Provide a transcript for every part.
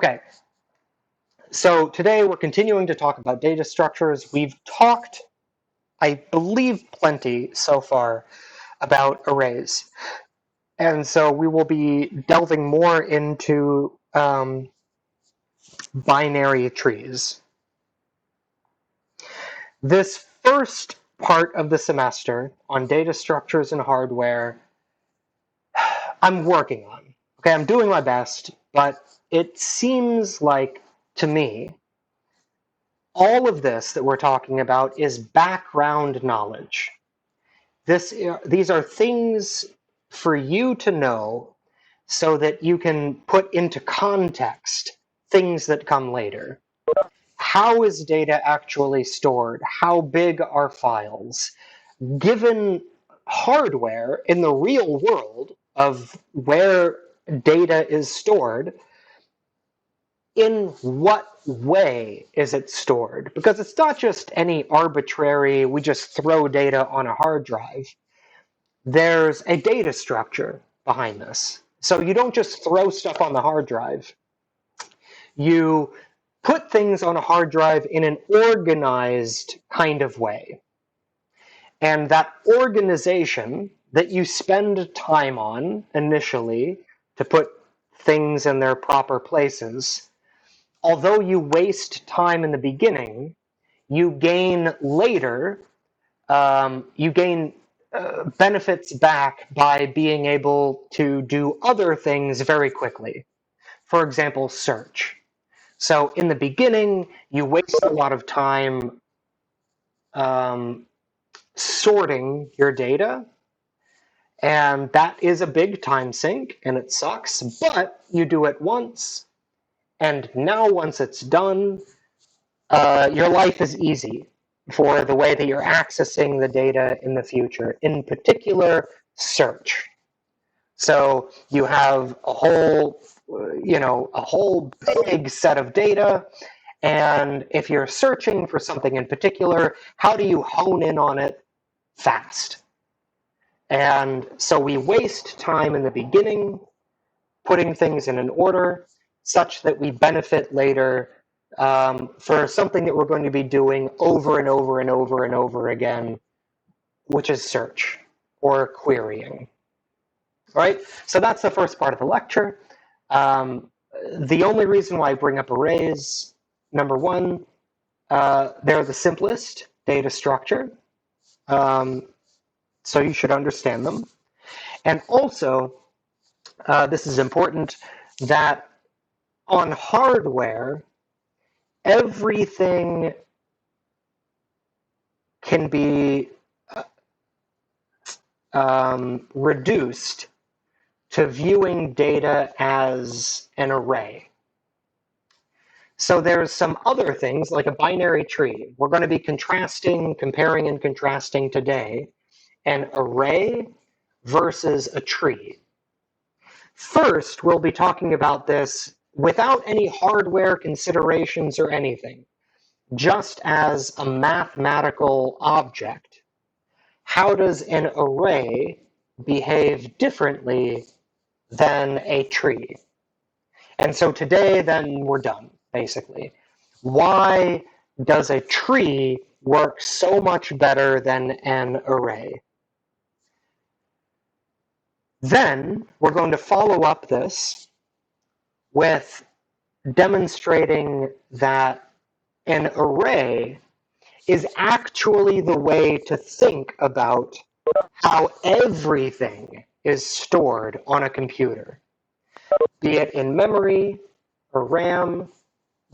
Okay, so today we're continuing to talk about data structures. We've talked, I believe, plenty so far about arrays. And so we will be delving more into binary trees. This first part of the semester on data structures and hardware, I'm working on. Okay, I'm doing my best, but it seems like, to me, all of this that we're talking about is background knowledge. These are things for you to know so that you can put into context things that come later. How is data actually stored? How big are files? Given hardware in the real world of where data is stored, in what way is it stored? Because it's not just any arbitrary, we just throw data on a hard drive. There's a data structure behind this. So you don't just throw stuff on the hard drive. You put things on a hard drive in an organized kind of way. And that organization that you spend time on initially to put things in their proper places, although you waste time in the beginning, you gain later, benefits back by being able to do other things very quickly. For example, search. So in the beginning, you waste a lot of time sorting your data, and that is a big time sink, and it sucks, but you do it once, and now once it's done, your life is easy for the way that you're accessing the data in the future, in particular, search. So you have a whole big set of data, and if you're searching for something in particular, how do you hone in on it fast? And so we waste time in the beginning putting things in an order such that we benefit later for something that we're going to be doing over and over and over and over again, which is search or querying. Right? So that's the first part of the lecture. The only reason why I bring up arrays, number one, they're the simplest data structure, so you should understand them. And also, this is important, that on hardware, everything can be reduced to viewing data as an array. So there's some other things like a binary tree. We're going to be comparing and contrasting today an array versus a tree. First, we'll be talking about this without any hardware considerations or anything, just as a mathematical object. How does an array behave differently than a tree? And so today, then, we're done, basically. Why does a tree work so much better than an array? Then we're going to follow up this with demonstrating that an array is actually the way to think about how everything is stored on a computer, be it in memory or RAM,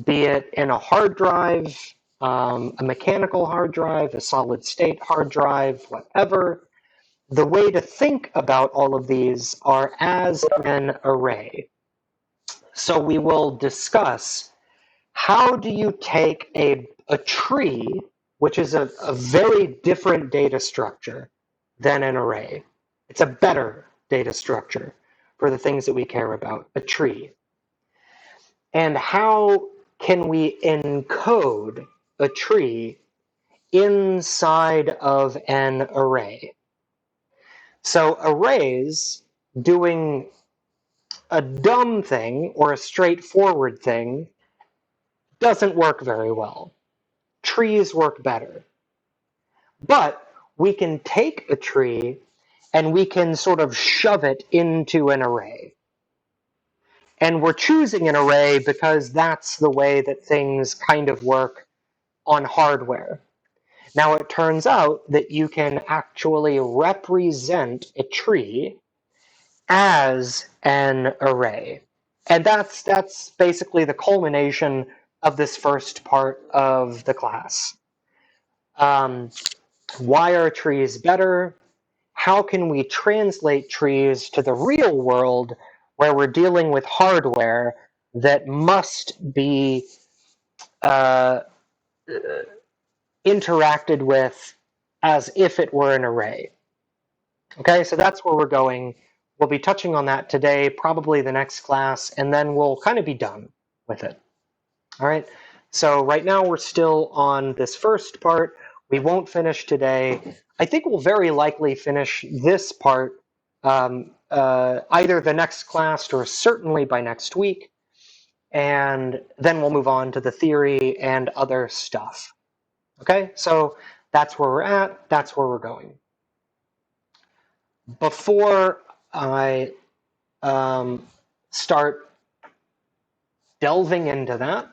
be it in a hard drive, a mechanical hard drive, a solid state hard drive, whatever. The way to think about all of these are as an array. So we will discuss how do you take a tree, which is a very different data structure than an array. It's a better data structure for the things that we care about, a tree. And how can we encode a tree inside of an array? So arrays, doing a dumb thing or a straightforward thing doesn't work very well. Trees work better. But we can take a tree and we can sort of shove it into an array. And we're choosing an array because that's the way that things kind of work on hardware. Now it turns out that you can actually represent a tree as an array. And that's basically the culmination of this first part of the class. Why are trees better? How can we translate trees to the real world where we're dealing with hardware that must be interacted with as if it were an array? Okay, so that's where we're going. We'll be touching on that today, probably the next class, and then we'll kind of be done with it. All right, so right now we're still on this first part. We won't finish today. I think we'll very likely finish this part either the next class or certainly by next week, and then we'll move on to the theory and other stuff. Okay, so that's where we're at, that's where we're going. Before I start delving into that,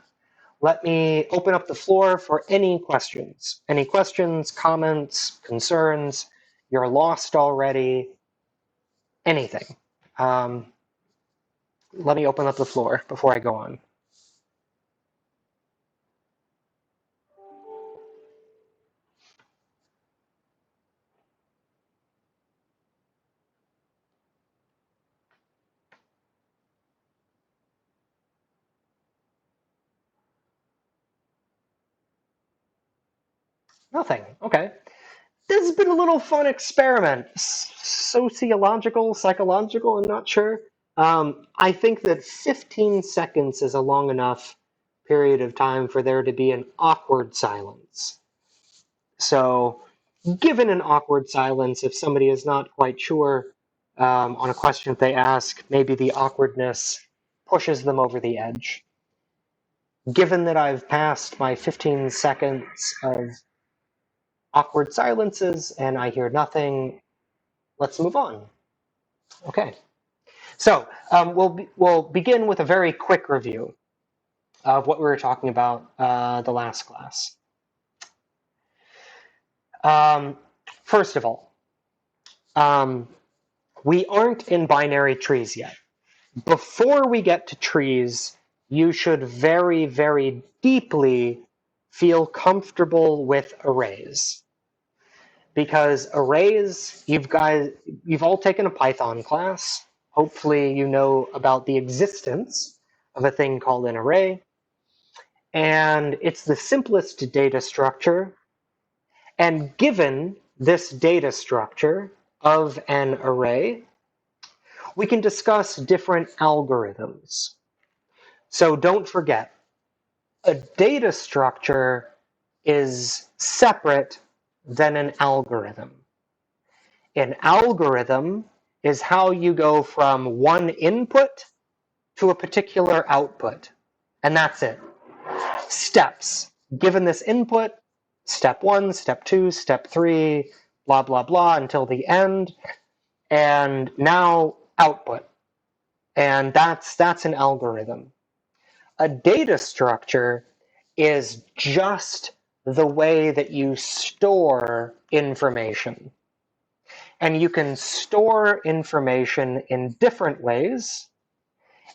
let me open up the floor for any questions. Any questions, comments, concerns? You're lost already? Anything. Let me open up the floor before I go on. Nothing. Okay. This has been a little fun experiment. Sociological, psychological, I'm not sure. I think that 15 seconds is a long enough period of time for there to be an awkward silence. So, given an awkward silence, if somebody is not quite sure on a question that they ask, maybe the awkwardness pushes them over the edge. Given that I've passed my 15 seconds of awkward silences and I hear nothing, let's move on. Okay. So we'll begin with a very quick review of what we were talking about the last class. First of all, we aren't in binary trees yet. Before we get to trees, you should very, very deeply feel comfortable with arrays. Because arrays, you've all taken a Python class. Hopefully you know about the existence of a thing called an array. And it's the simplest data structure. And given this data structure of an array, we can discuss different algorithms. So don't forget, a data structure is separate than an algorithm. An algorithm is how you go from one input to a particular output. And that's it. Steps. Given this input, step 1, step 2, step 3, blah, blah, blah, until the end. And now output. And that's an algorithm. A data structure is just the way that you store information. And you can store information in different ways,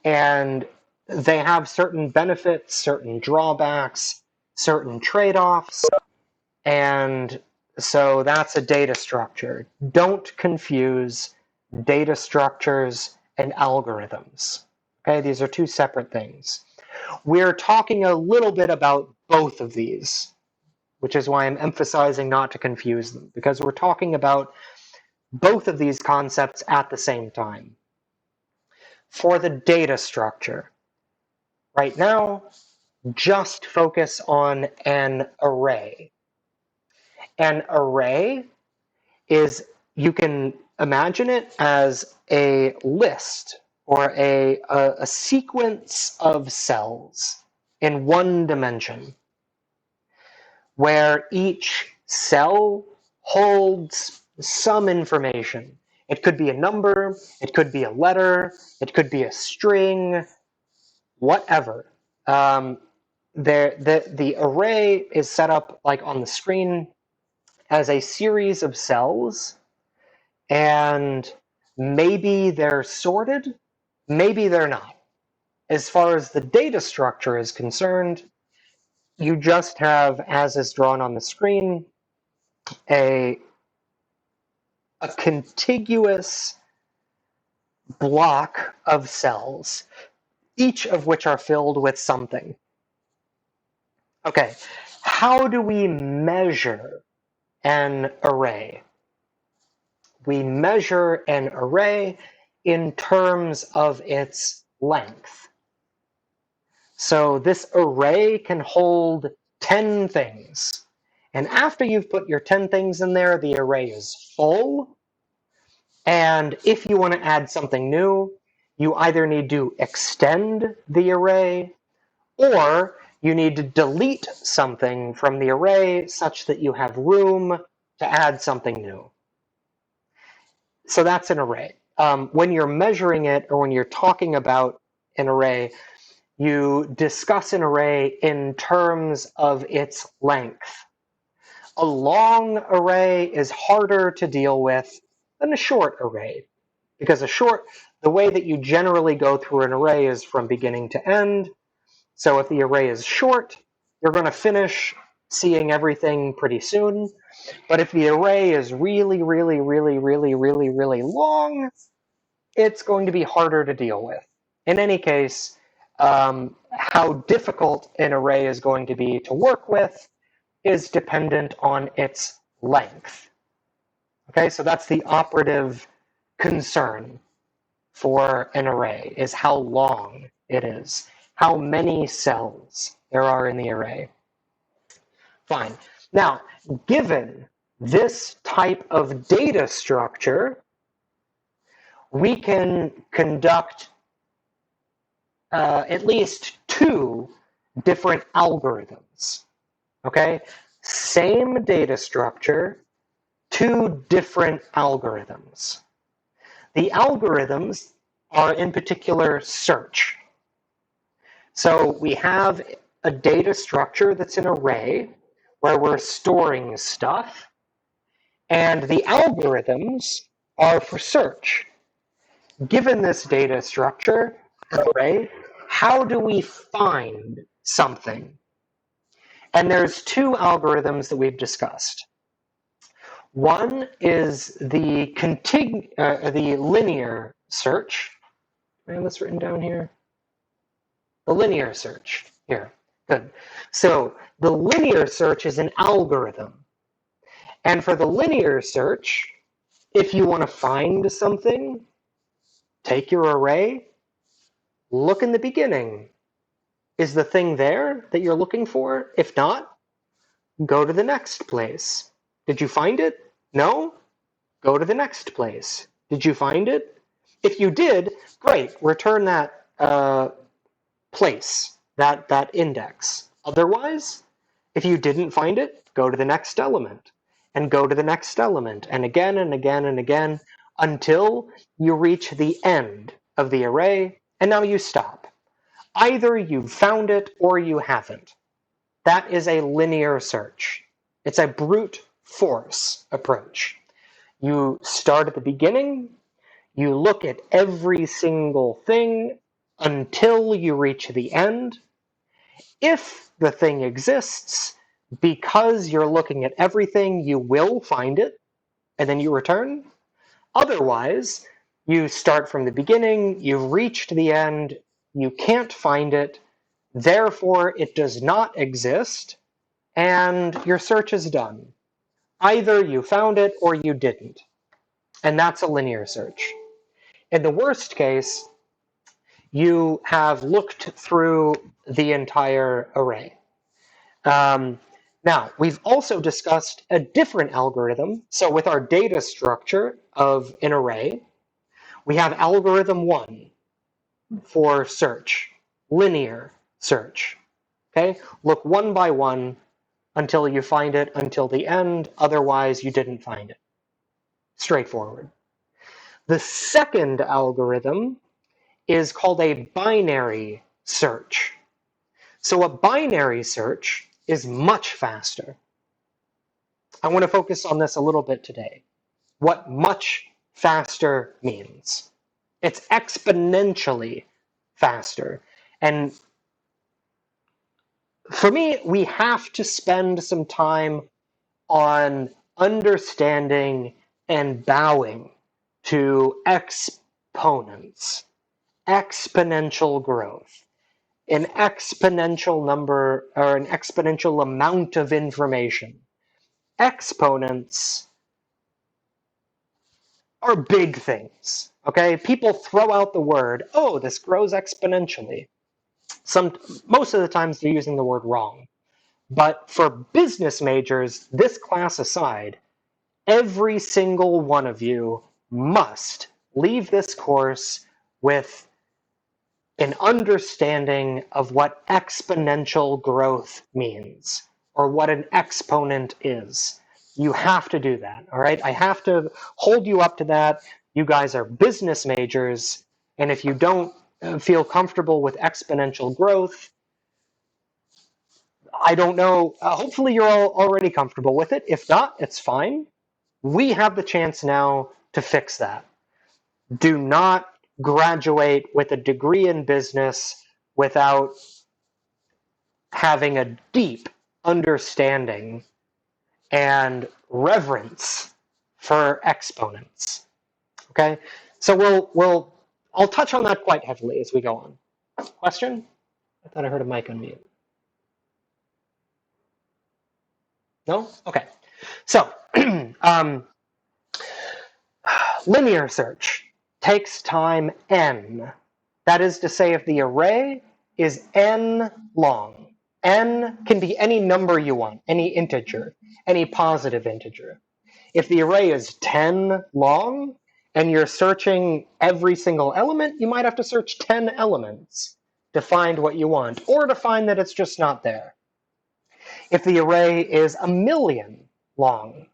and they have certain benefits, certain drawbacks, certain trade-offs, and so that's a data structure. Don't confuse data structures and algorithms. Okay, these are two separate things. We're talking a little bit about both of these, which is why I'm emphasizing not to confuse them, because we're talking about both of these concepts at the same time. For the data structure, right now, just focus on an array. An array is, you can imagine it as a list or a sequence of cells in one dimension, where each cell holds some information. It could be a number, it could be a letter, it could be a string, whatever. The array is set up like on the screen as a series of cells, and maybe they're sorted, maybe they're not. As far as the data structure is concerned, you just have, as is drawn on the screen, a contiguous block of cells, each of which are filled with something. Okay, how do we measure an array? We measure an array in terms of its length. So this array can hold 10 things. And after you've put your 10 things in there, the array is full. And if you want to add something new, you either need to extend the array, or you need to delete something from the array such that you have room to add something new. So that's an array. When you're measuring it, or when you're talking about an array, you discuss an array in terms of its length. A long array is harder to deal with than a short array, because the way that you generally go through an array is from beginning to end. So if the array is short, you're going to finish seeing everything pretty soon. But if the array is really, really, really, really, really, really long, it's going to be harder to deal with. In any case, how difficult an array is going to be to work with is dependent on its length. Okay, so that's the operative concern for an array, is how long it is, how many cells there are in the array. Fine. Now, given this type of data structure, we can conduct at least two different algorithms. Okay? Same data structure, two different algorithms. The algorithms are in particular search. So we have a data structure that's an array where we're storing stuff, and the algorithms are for search. Given this data structure, array, how do we find something? And there's two algorithms that we've discussed. One is the linear search. I have this written down here. The linear search. Here. Good. So the linear search is an algorithm. And for the linear search, if you want to find something, take your array, look in the beginning. Is the thing there that you're looking for? If not, go to the next place. Did you find it? No? Go to the next place. Did you find it? If you did, great. Return that place, that index. Otherwise, if you didn't find it, go to the next element, and go to the next element, and again and again and again, until you reach the end of the array, and now you stop. Either you've found it or you haven't. That is a linear search. It's a brute force approach. You start at the beginning, you look at every single thing until you reach the end. If the thing exists, because you're looking at everything, you will find it, and then you return. Otherwise, you start from the beginning, you've reached the end, you can't find it, therefore it does not exist, and your search is done. Either you found it or you didn't. And that's a linear search. In the worst case, you have looked through the entire array. Now, we've also discussed a different algorithm. So with our data structure of an array, we have algorithm 1. for search, linear search. Okay, look one by one until you find it until the end, otherwise you didn't find it. Straightforward. The second algorithm is called a binary search. So a binary search is much faster. I want to focus on this a little bit today. What much faster means. It's exponentially faster. And for me, we have to spend some time on understanding and bowing to exponents, exponential growth, an exponential number or an exponential amount of information. Exponents are big things, okay? People throw out the word, oh, this grows exponentially. Most of the times they're using the word wrong. But for business majors, this class aside, every single one of you must leave this course with an understanding of what exponential growth means, or what an exponent is. You have to do that, all right? I have to hold you up to that. You guys are business majors, and if you don't feel comfortable with exponential growth, I don't know. Hopefully you're all already comfortable with it. If not, it's fine. We have the chance now to fix that. Do not graduate with a degree in business without having a deep understanding and reverence for exponents. Okay, so I'll touch on that quite heavily as we go on. Question? I thought I heard a mic unmute. No? Okay. So linear search takes time n. That is to say, if the array is n long, n can be any number you want, any integer, any positive integer. If the array is 10 long and you're searching every single element, you might have to search 10 elements to find what you want, or to find that it's just not there. If the array is 1,000,000 long,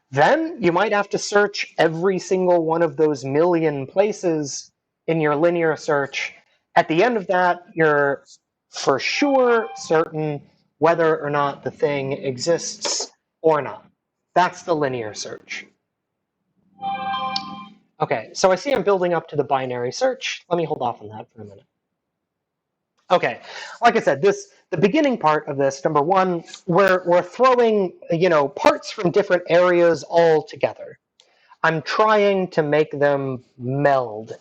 then you might have to search every single one of those million places in your linear search. At the end of that, you're for sure certain whether or not the thing exists or not. That's the linear search. Okay, so I see I'm building up to the binary search. Let me hold off on that for a minute. Okay, like I said, the beginning part of this, number one, we're throwing parts from different areas all together. I'm trying to make them meld,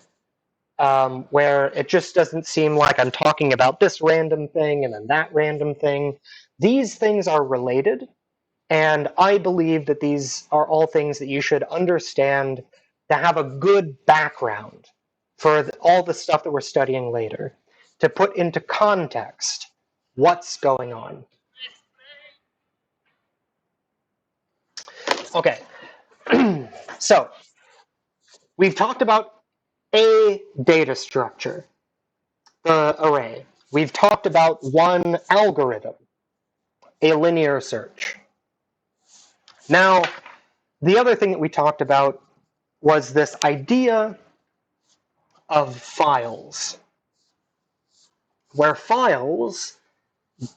where it just doesn't seem like I'm talking about this random thing and then that random thing. These things are related, and I believe that these are all things that you should understand to have a good background for all the stuff that we're studying later, to put into context what's going on. Okay, so we've talked about a data structure, the array. We've talked about one algorithm, a linear search. Now, the other thing that we talked about was this idea of files, where files,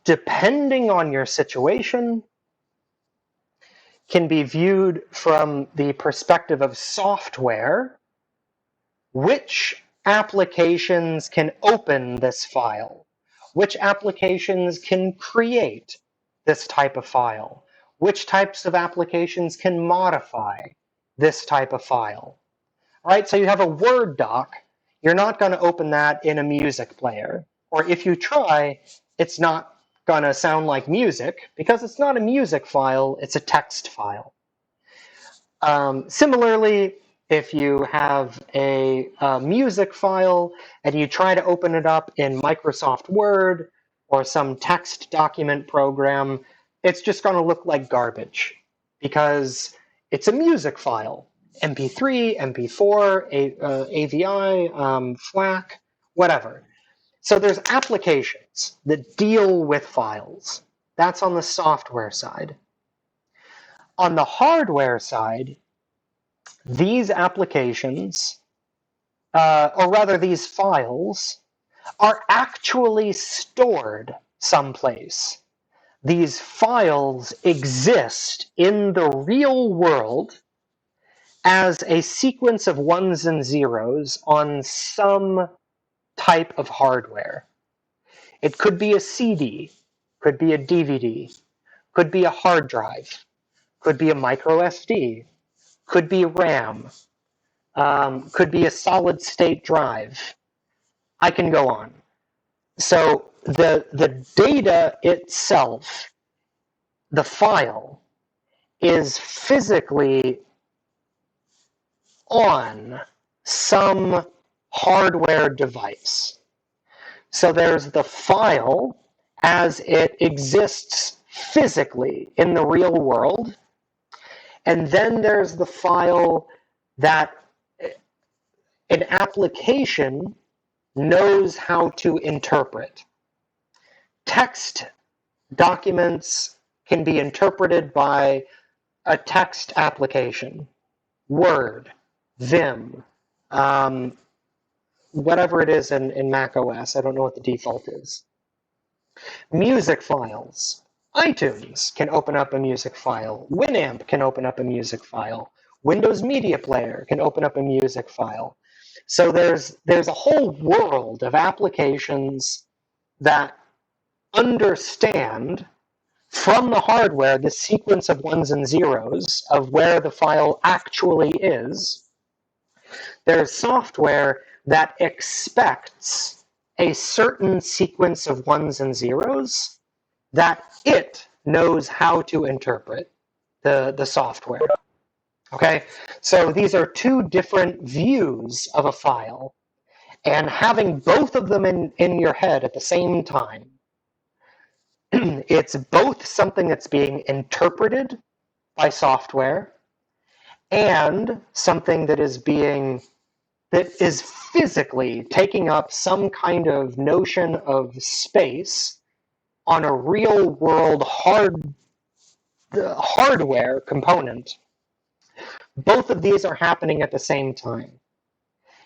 depending on your situation, can be viewed from the perspective of software. Which applications can open this file? Which applications can create this type of file? Which types of applications can modify this type of file? All right, so you have a Word doc. You're not going to open that in a music player. Or if you try, it's not going to sound like music because it's not a music file, it's a text file. Similarly, if you have a music file and you try to open it up in Microsoft Word or some text document program, it's just going to look like garbage because it's a music file. MP3, MP4, AVI, FLAC, whatever. So there's applications that deal with files. That's on the software side. On the hardware side, these applications, or rather these files, are actually stored someplace. These files exist in the real world as a sequence of ones and zeros on some type of hardware. It could be a CD, could be a DVD, could be a hard drive, could be a micro SD, could be RAM, could be a solid state drive. I can go on. So the data itself, the file, is physically on some hardware device. So there's the file as it exists physically in the real world, and then there's the file that an application knows how to interpret. Text documents can be interpreted by a text application, Word, Vim, whatever it is in Mac OS. I don't know what the default is. Music files. iTunes can open up a music file. Winamp can open up a music file. Windows Media Player can open up a music file. So there's a whole world of applications that understand from the hardware the sequence of ones and zeros of where the file actually is. There's software that expects a certain sequence of ones and zeros that it knows how to interpret, the software. Okay, so these are two different views of a file, and having both of them in your head at the same time, it's both something that's being interpreted by software and something that is physically taking up some kind of notion of space on a real world hardware component. Both of these are happening at the same time.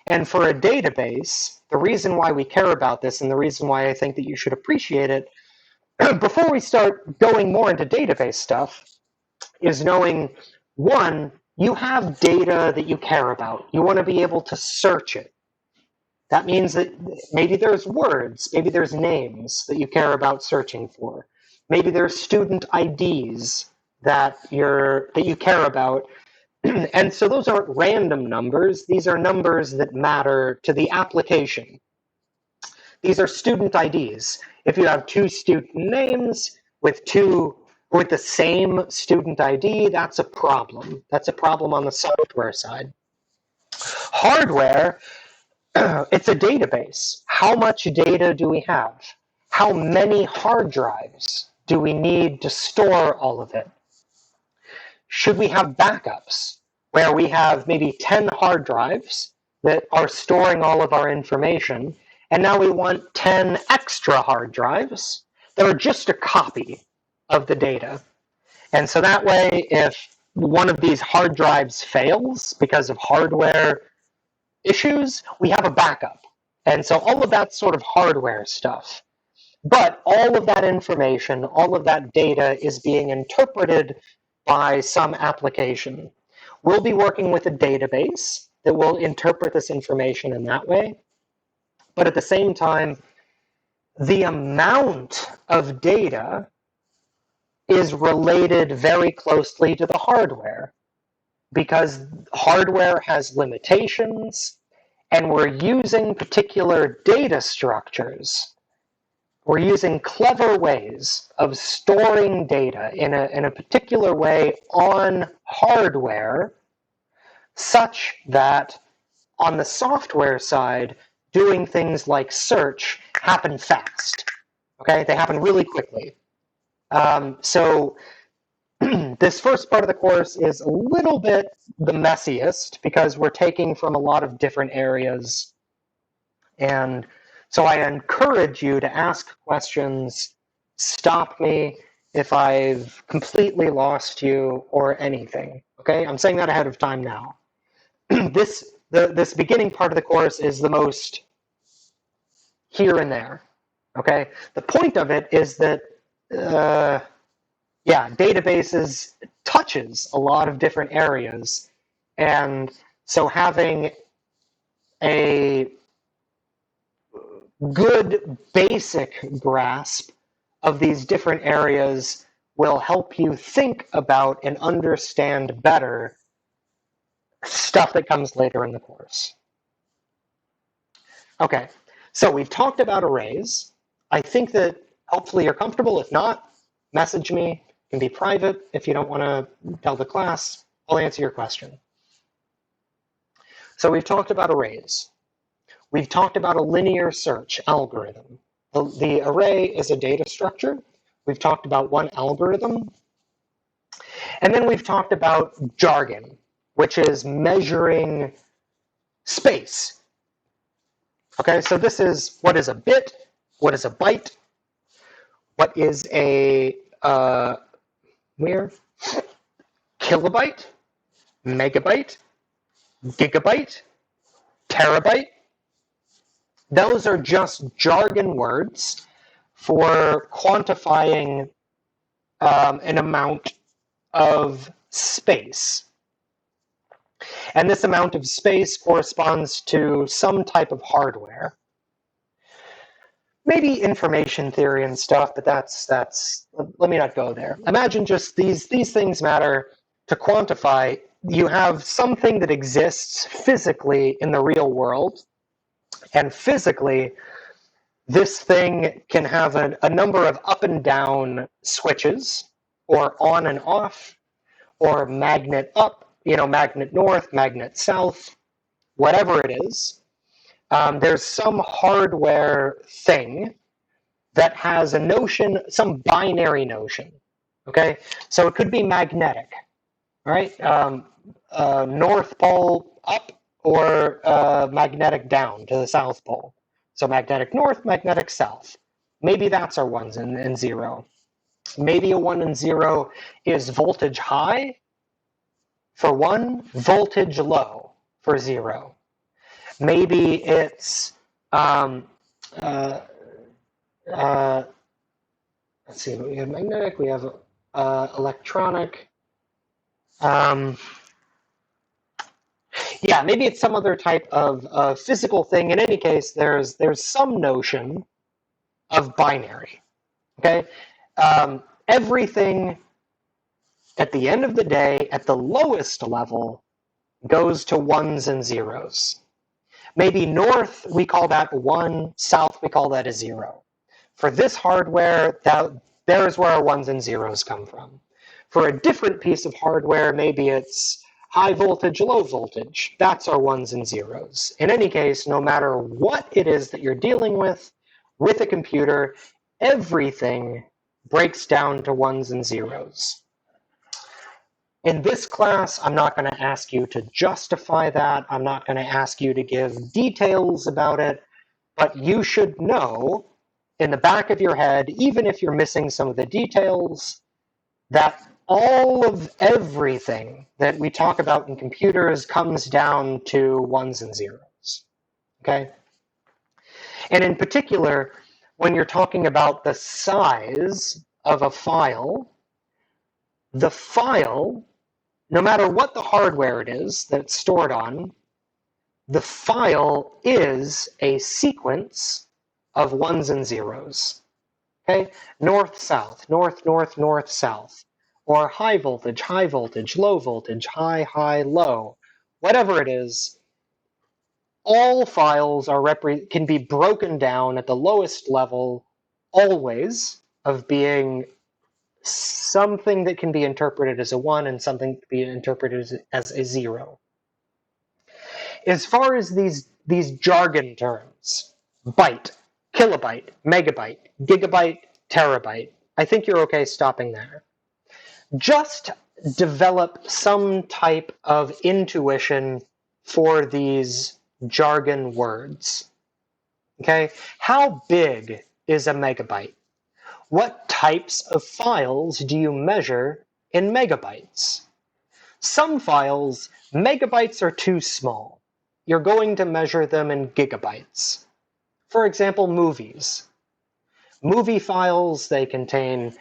And for a database, the reason why we care about this and the reason why I think that you should appreciate it, before we start going more into database stuff, is knowing, one, you have data that you care about. You want to be able to search it. That means that maybe there's words, maybe there's names that you care about searching for. Maybe there's student IDs that you care about. And so those aren't random numbers. These are numbers that matter to the application. These are student IDs. If you have two student names with the same student ID, that's a problem. That's a problem on the software side. Hardware, it's a database. How much data do we have? How many hard drives do we need to store all of it? Should we have backups where we have maybe 10 hard drives that are storing all of our information, and now we want 10 extra hard drives that are just a copy of the data? And so that way, if one of these hard drives fails because of hardware issues, we have a backup. And so all of that sort of hardware stuff. But all of that information, all of that data is being interpreted by some application. We'll be working with a database that will interpret this information in that way. But at the same time, the amount of data is related very closely to the hardware, because hardware has limitations, and we're using particular data structures. We're using clever ways of storing data in a particular way on hardware, such that on the software side, doing things like search happen fast. Okay, they happen really quickly. So this first part of the course is a little bit the messiest because we're taking from a lot of different areas, and So I encourage you to ask questions, stop me if I've completely lost you or anything. Okay, I'm saying that ahead of time now. This beginning part of the course is the most here and there. Okay, the point of it is that databases touches a lot of different areas, and so having a good basic grasp of these different areas will help you think about and understand better stuff that comes later in the course. Okay, so we've talked about arrays. I think that hopefully you're comfortable. If not, message me. It can be private. If you don't want to tell the class, I'll answer your question. So we've talked about arrays. We've talked about a linear search algorithm. The array is a data structure. We've talked about one algorithm. And then we've talked about jargon, which is measuring space. Okay, so this is what is a bit, what is a byte, what is a kilobyte, megabyte, gigabyte, terabyte. Those are just jargon words for quantifying an amount of space. And this amount of space corresponds to some type of hardware. Maybe information theory and stuff, but that's let me not go there. Imagine just these things matter to quantify. You have something that exists physically in the real world, and physically this thing can have a number of up and down switches, or on and off, or magnet up, magnet north, magnet south, whatever it is. There's some hardware thing that has a notion, some binary notion. Okay, so it could be magnetic, right? North pole up or magnetic down to the South Pole. So magnetic north, magnetic south. Maybe that's our ones and zero. Maybe a 1 and 0 is voltage high for 1, voltage low for 0. Maybe it's let's see, we have magnetic, we have electronic. Yeah, maybe it's some other type of physical thing. In any case, there's some notion of binary. Okay, everything at the end of the day, at the lowest level, goes to 1s and 0s. Maybe north, we call that 1, south, we call that a 0. For this hardware, there's where our 1s and 0s come from. For a different piece of hardware, maybe it's high voltage, low voltage. That's our 1s and 0s. In any case, no matter what it is that you're dealing with a computer, everything breaks down to 1s and 0s. In this class, I'm not going to ask you to justify that. I'm not going to ask you to give details about it, but you should know in the back of your head, even if you're missing some of the details, that all of everything that we talk about in computers comes down to 1s and 0s. Okay? And in particular, when you're talking about the size of a file, the file, no matter what the hardware it is that it's stored on, the file is a sequence of 1s and 0s. Okay? North, south, north, north, north, south. Or high voltage, low voltage, high, high, low. Whatever it is, all files can be broken down at the lowest level, always, of being something that can be interpreted as a 1 and something to be interpreted as a 0. As far as these jargon terms, byte, kilobyte, megabyte, gigabyte, terabyte, I think you're okay stopping there. Just develop some type of intuition for these jargon words. Okay, how big is a megabyte? What types of files do you measure in megabytes? Some files, megabytes are too small. You're going to measure them in gigabytes. For example, movies. Movie files, they contain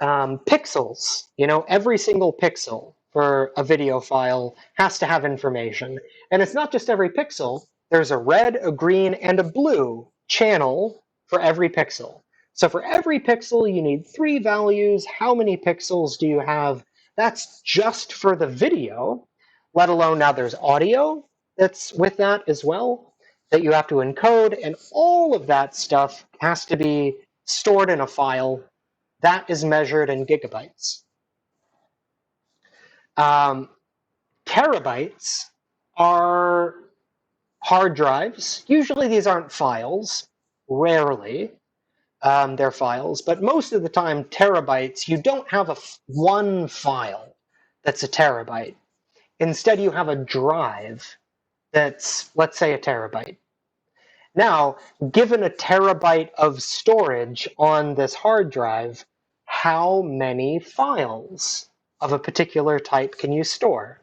pixels. Every single pixel for a video file has to have information. And it's not just every pixel. There's a red, a green, and a blue channel for every pixel. So for every pixel, you need 3 values. How many pixels do you have? That's just for the video, let alone now there's audio that's with that as well that you have to encode. And all of that stuff has to be stored in a file that is measured in gigabytes. Terabytes are hard drives. Usually these aren't files. Rarely they're files. But most of the time, terabytes, you don't have one file that's a terabyte. Instead, you have a drive that's, let's say, a terabyte. Now, given a terabyte of storage on this hard drive, how many files of a particular type can you store?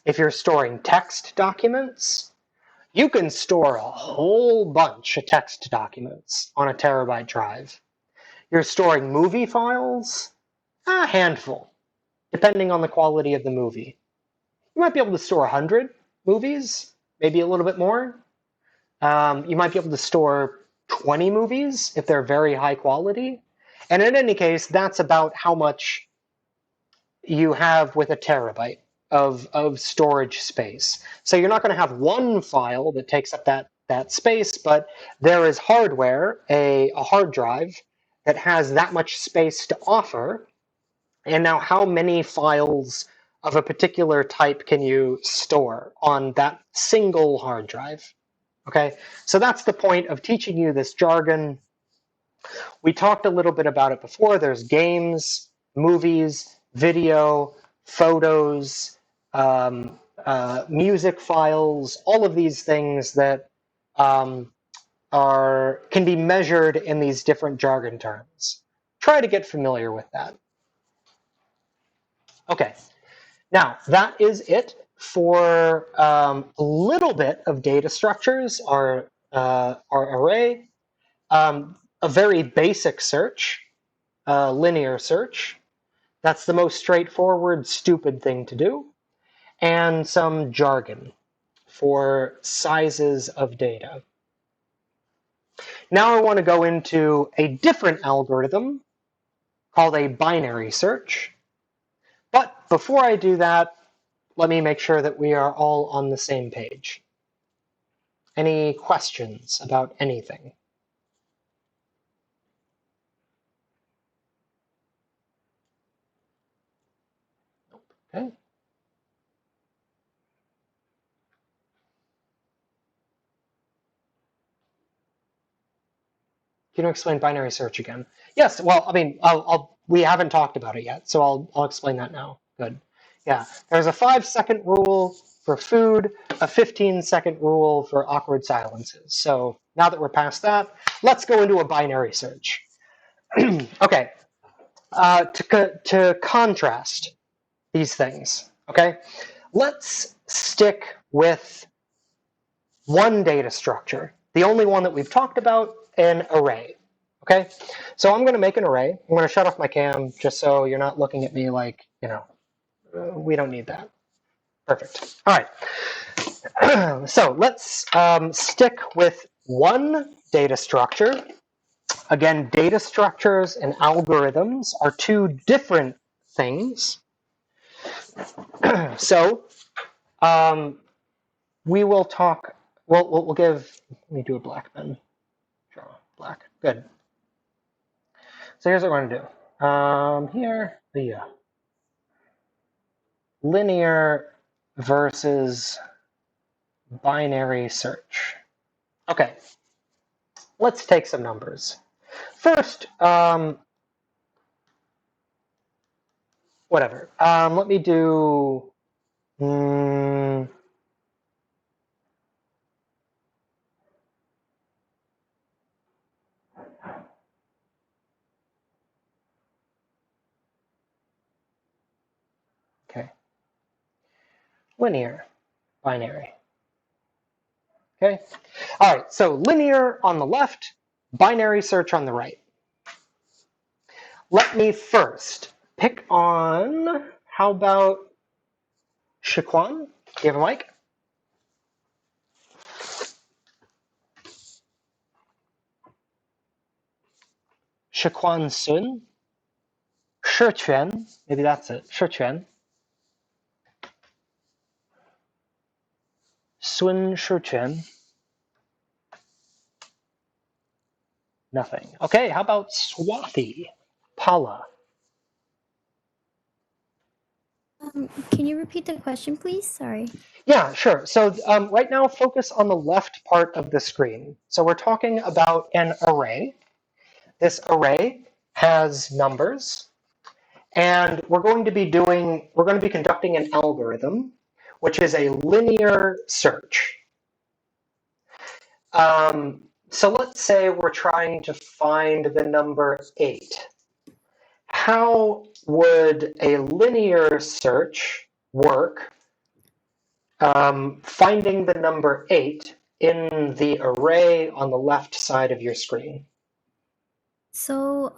If you're storing text documents, you can store a whole bunch of text documents on a terabyte drive. You're storing movie files, a handful, depending on the quality of the movie. You might be able to store 100 movies, maybe a little bit more. You might be able to store 20 movies if they're very high quality. And in any case, that's about how much you have with a terabyte of storage space. So you're not going to have one file that takes up that space, but there is hardware, a hard drive, that has that much space to offer. And now how many files of a particular type can you store on that single hard drive? Okay, so that's the point of teaching you this jargon. We talked a little bit about it before. There's games, movies, video, photos, music files, all of these things that can be measured in these different jargon terms. Try to get familiar with that. Okay, now that is it for a little bit of data structures, our array. A very basic search, linear search. That's the most straightforward, stupid thing to do. And some jargon for sizes of data. Now I want to go into a different algorithm called a binary search. But before I do that, let me make sure that we are all on the same page. Any questions about anything? Okay. Can you explain binary search again? Yes. Well, I mean, we haven't talked about it yet, so I'll explain that now. Good. Yeah. There's a 5-second rule for food, a 15-second rule for awkward silences. So now that we're past that, let's go into a binary search. Okay. To contrast these things, okay, let's stick with one data structure, the only one that we've talked about, an array. Okay, so I'm going to make an array. I'm going to shut off my cam just so you're not looking at me like, we don't need that. Perfect. All right. So let's stick with one data structure. Again, data structures and algorithms are two different things. So we will talk, we'll give, let me do a black pen. Draw black. Good. So here's what we're going to do. Here, yeah. Linear versus binary search. Okay. Let's take some numbers. First, whatever. Let me do. linear, binary. Okay. All right. So linear on the left, binary search on the right. Let me first pick on, how about Shaquan? Do you have a mic? Shaquan Sun? Shiquan, maybe that's it. Shiquan. Sun Shiquan. Nothing. Okay, how about Swathi? Pala. Can you repeat the question, please? Sorry. Yeah, sure. So right now, focus on the left part of the screen. So we're talking about an array. This array has numbers, and we're going to be conducting an algorithm, which is a linear search. So let's say we're trying to find the number 8. How would a linear search work, finding the number 8 in the array on the left side of your screen? So,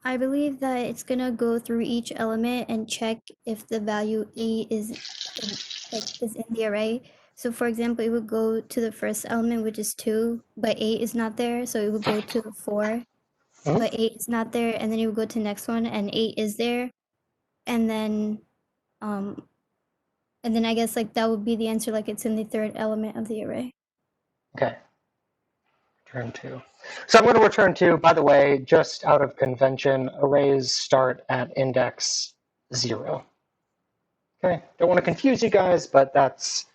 I believe that it's gonna go through each element and check if the value 8 is in the array. So, for example, it would go to the first element, which is 2, but 8 is not there, so it would go to the 4, but 8 is not there, and then it would go to the next one, and 8 is there, and then, I guess like that would be the answer, like it's in the third element of the array. Okay. Return 2. So I'm going to return 2. By the way, just out of convention, arrays start at index 0. Okay, don't want to confuse you guys, but that's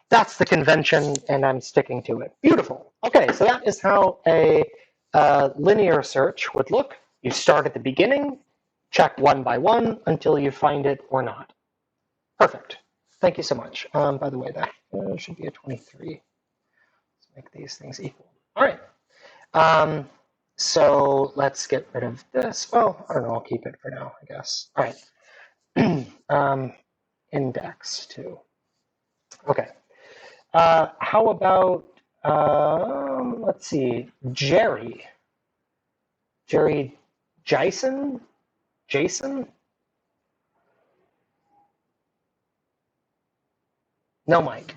the convention, and I'm sticking to it. Beautiful. Okay, so that is how a linear search would look. You start at the beginning, check one by one until you find it or not. Perfect. Thank you so much. By the way, that should be a 23. Let's make these things equal. All right. So let's get rid of this. Well, I don't know. I'll keep it for now, I guess. All right. Index 2. Okay. How about, let's see, Jerry? Jerry Jason? Jason? No mic.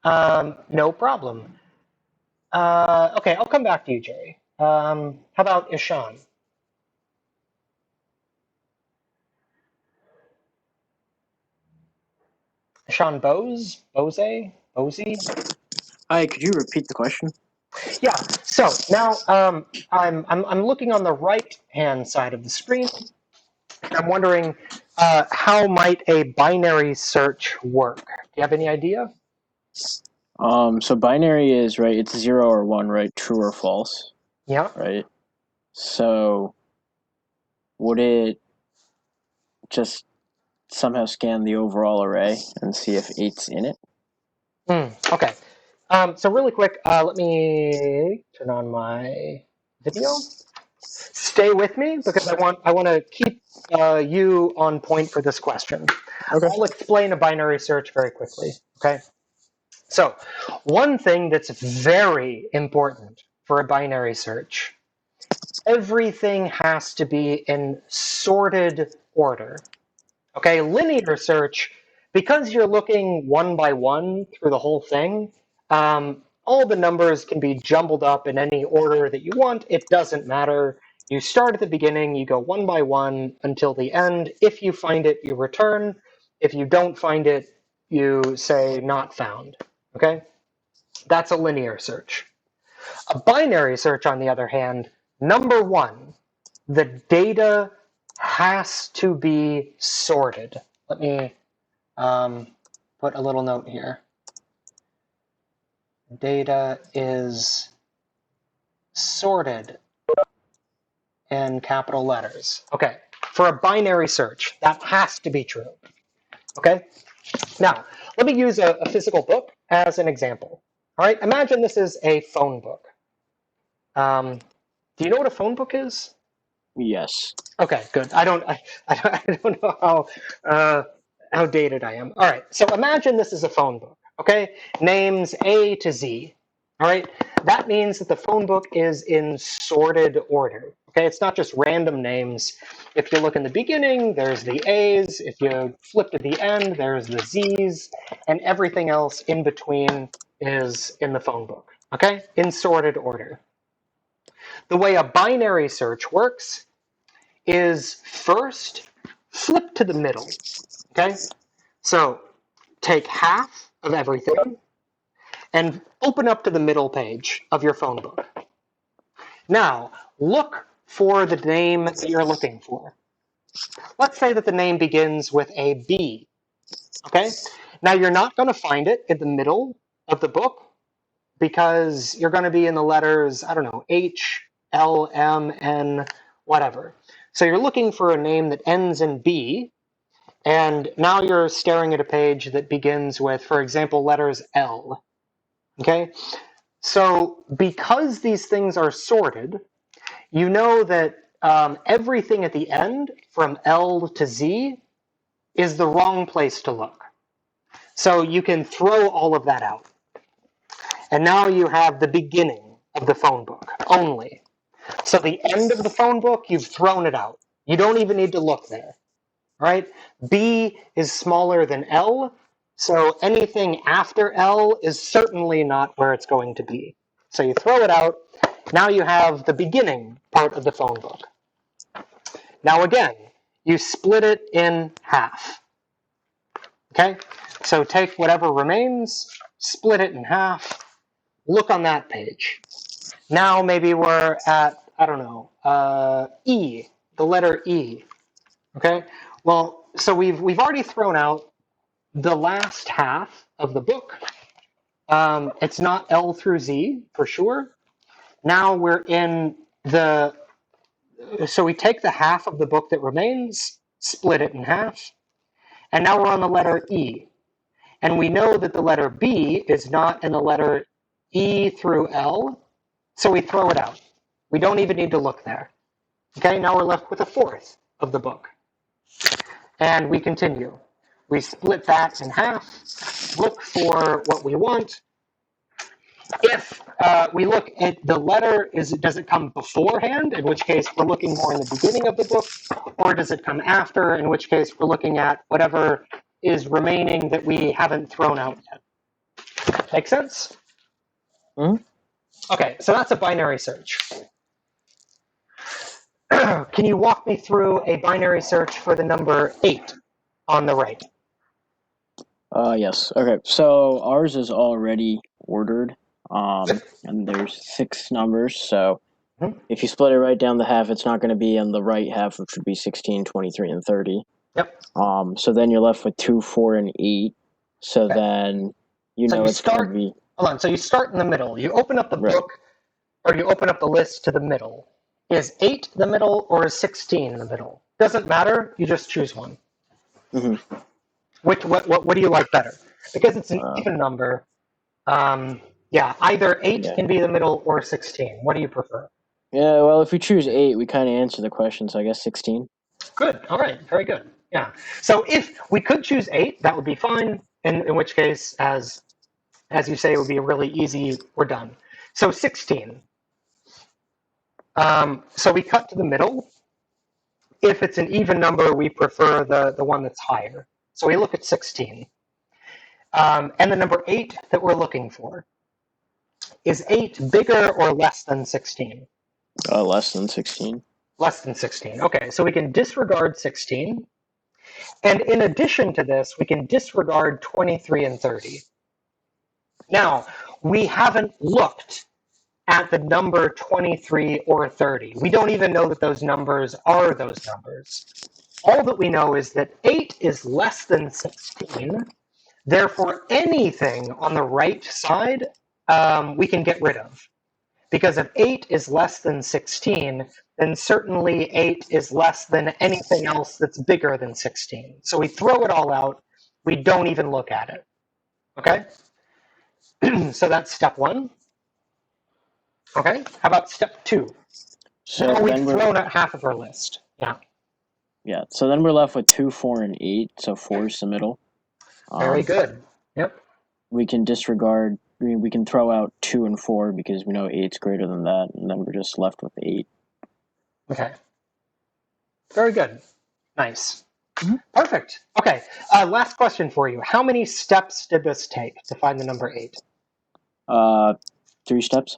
No problem. Okay, I'll come back to you, Jerry. How about Ishan? Ishan Bose? Bose? Bosey? Hi, could you repeat the question? Yeah. So now I'm looking on the right hand side of the screen. I'm wondering how might a binary search work? Do you have any idea? So binary is, right, it's 0 or 1, right? True or false, Yeah. right? So would it just somehow scan the overall array and see if 8's in it? Okay. So really quick, let me turn on my video. Stay with me because I want to keep you on point for this question. Okay. I'll explain a binary search very quickly. Okay. So one thing that's very important for a binary search, everything has to be in sorted order. Okay, linear search, because you're looking one by one through the whole thing, all the numbers can be jumbled up in any order that you want. It doesn't matter. You start at the beginning, you go one by one until the end. If you find it, you return. If you don't find it, you say not found. Okay? That's a linear search. A binary search, on the other hand, number one, the data has to be sorted. Let me put a little note here. Data is sorted in capital letters. Okay, for a binary search, that has to be true. Okay, now let me use a physical book as an example. All right, imagine this is a phone book. Do you know what a phone book is? Yes. Okay, good. I don't know how how dated I am. All right, so imagine this is a phone book, okay? Names A to Z. All right, that means that the phone book is in sorted order. Okay, it's not just random names. If you look in the beginning, there's the A's. If you flip to the end, there's the Z's, and everything else in between is in the phone book. Okay, in sorted order. The way a binary search works is first flip to the middle. Okay, so take half of everything and open up to the middle page of your phone book. Now, look for the name that you're looking for. Let's say that the name begins with a B. Okay? Now, you're not going to find it in the middle of the book because you're going to be in the letters, I don't know, H, L, M, N, whatever. So you're looking for a name that ends in B, and now you're staring at a page that begins with, for example, letters L. Okay? So because these things are sorted, you know that everything at the end, from L to Z, is the wrong place to look. So you can throw all of that out. And now you have the beginning of the phone book only. So the end of the phone book, you've thrown it out. You don't even need to look there. Right? B is smaller than L, so anything after L is certainly not where it's going to be. So you throw it out. Now you have the beginning part of the phone book. Now again, you split it in half. Okay? So take whatever remains, split it in half, look on that page. Now maybe we're at, I don't know, E, the letter E. Okay? Well, so we've already thrown out the last half of the book. It's not L through Z for sure. Now we're in the, so we take the half of the book that remains, split it in half, and now we're on the letter E. And we know that the letter B is not in the letter E through L, so we throw it out. We don't even need to look there. Okay, now we're left with a fourth of the book. And we continue. We split that in half, look for what we want. If we look at the letter, does it come beforehand, in which case we're looking more in the beginning of the book, or does it come after, in which case we're looking at whatever is remaining that we haven't thrown out yet. Make sense? Mhm. Okay, so that's a binary search. Can you walk me through a binary search for the number 8 on the right? Yes. Okay. So ours is already ordered. And there's 6 numbers. So Mhm. if you split it right down the half, it's not going to be in the right half, which would be 16, 23, and 30. Yep. So then you're left with 2, 4, and 8. So Okay. then you So know you it's going to start- be Hold on, so you start in the middle. You open up the Right. book, or you open up the list to the middle. Is 8 the middle, or is 16 in the middle? Doesn't matter, you just choose one. Mhm. What do you like better? Because it's an Wow. even number, yeah, either 8 Yeah. can be the middle or 16. What do you prefer? Yeah. Well, if we choose 8, we kind of answer the question. So I guess 16. Good. All right. Very good. Yeah. So if we could choose 8, that would be fine. In which case, as you say, it would be really easy. We're done. So 16. So we cut to the middle. If it's an even number, we prefer the one that's higher. So we look at 16. And the number 8 that we're looking for. Is 8 bigger or less than 16? Less than 16. Less than 16. Okay, so we can disregard 16. And in addition to this, we can disregard 23 and 30. Now, we haven't looked at the number 23 or 30. We don't even know that those numbers are those numbers. All that we know is that 8 is less than 16. Therefore, anything on the right side, we can get rid of. Because if 8 is less than 16, then certainly 8 is less than anything else that's bigger than 16. So we throw it all out. We don't even look at it. Okay? So that's step 1. Okay? How about step 2? So Now we've then we're thrown out half of our list. Yeah. Yeah. So then we're left with 2, 4, and 8. So 4 is the middle. Very good. Yep. We can disregard. We can throw out 2 and 4 because we know 8's greater than that, and then we're just left with 8. Okay. Very good. Nice. Mhm. Perfect. Okay. Last question for you. How many steps did this take to find the number 8? 3 steps.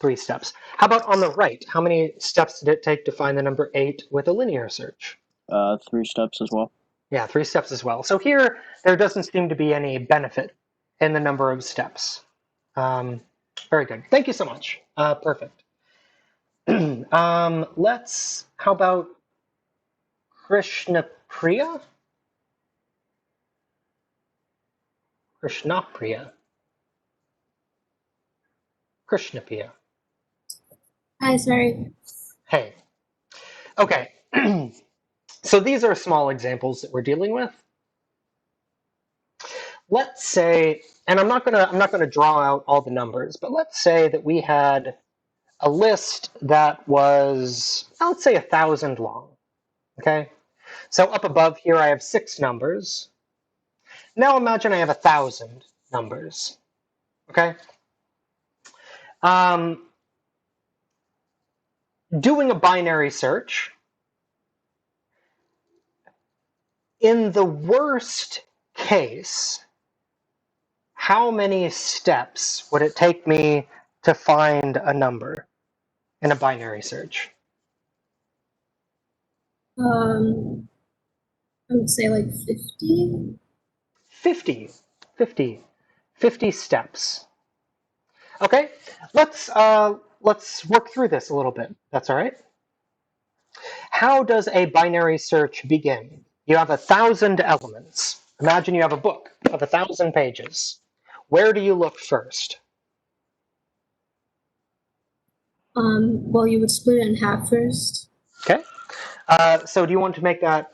3 steps. How about on the right? How many steps did it take to find the number 8 with a linear search? 3 steps as well. Yeah, 3 steps as well. So here, there doesn't seem to be any benefit in the number of steps. Very good. Thank you so much. Perfect. How about Krishnapriya? Krishnapriya. Krishnapriya. Hi, sorry. Hey. Okay. So these are small examples that we're dealing with. Let's say, and I'm not gonna draw out all the numbers, but let's say that we had a list that was, let's say, 1,000 long. Okay. So up above here, I have 6 numbers. Now imagine I have 1,000 numbers. Okay. Doing a binary search, in the worst case, how many steps would it take me to find a number in a binary search? I would say like 50. 50 steps. Okay, let's work through this a little bit. That's all right. How does a binary search begin? You have 1,000 elements. Imagine you have a book of 1,000 pages. Where do you look first? Well, you would split it in half first. Okay. So do you want to make that?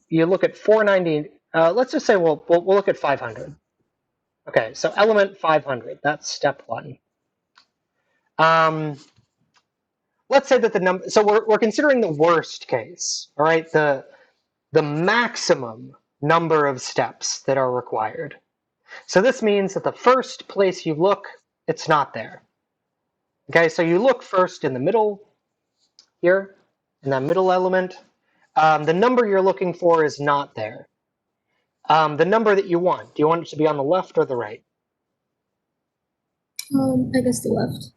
You look at 490. Let's just say we'll look at 500. Okay. So element 500. That's step 1. Let's say that the number. So we're considering the worst case. All right. The maximum number of steps that are required. So this means that the first place you look, it's not there. Okay. So you look first in the middle here, in that middle element. The number you're looking for is not there. The number that you want, do you want it to be on the left or the right? I guess the left.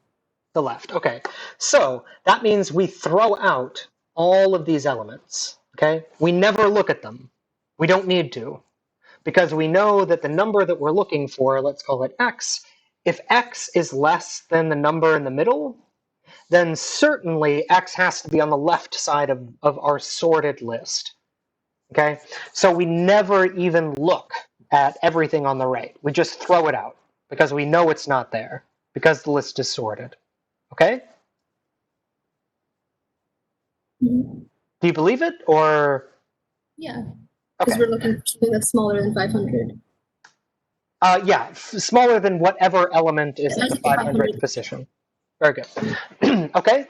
The left, okay. So that means we throw out all of these elements, okay? We never look at them. We don't need to, because we know that the number that we're looking for, let's call it x, if x is less than the number in the middle, then certainly x has to be on the left side of our sorted list. Okay, so we never even look at everything on the right. We just throw it out because we know it's not there because the list is sorted. Okay? Mm-hmm. Do you believe it or? Yeah, because Okay. we're looking for something that's smaller than 500. Yeah, smaller than whatever element is in the 500th 500. position. Very good. Okay.